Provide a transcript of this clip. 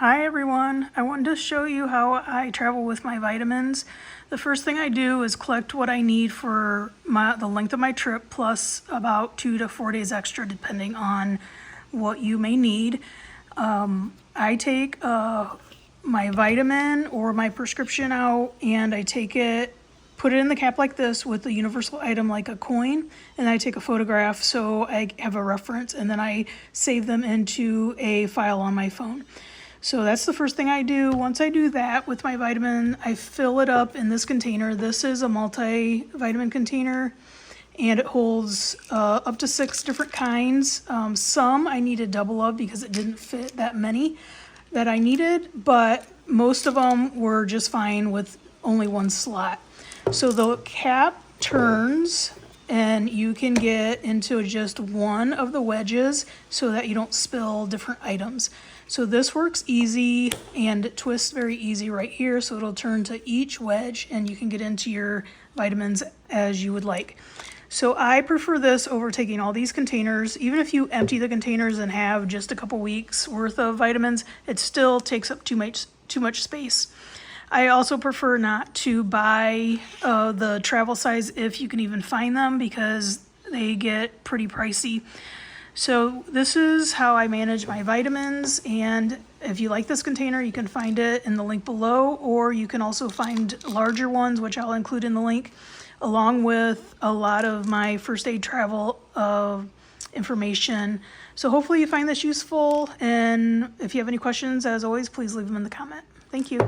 Hi everyone, I wanted to show you how I travel with my vitamins. The first thing I do is collect what I need for the length of my trip, plus about 2 to 4 days extra depending on what you may need. I take my vitamin or my prescription out and I take it, put it in the cap like this with a universal item like a coin, and I take a photograph so I have a reference, and then I save them into a file on my phone. So that's the first thing I do. Once I do that with my vitamin, I fill it up in this container. This is a multivitamin container, and it holds up to 6 different kinds. Some I needed double of because it didn't fit that many that I needed, but most of them were just fine with only one slot. So the cap turns and you can get into just one of the wedges so that you don't spill different items. So this works easy and it twists very easy right here, so it'll turn to each wedge and you can get into your vitamins as you would like. So I prefer this over taking all these containers. Even if you empty the containers and have just a couple weeks worth of vitamins, it still takes up too much space. I also prefer not to buy the travel size if you can even find them, because they get pretty pricey. So this is how I manage my vitamins, and if you like this container, you can find it in the link below, or you can also find larger ones, which I'll include in the link, along with a lot of my first aid travel information. So hopefully you find this useful, and if you have any questions, as always, please leave them in the comment. Thank you.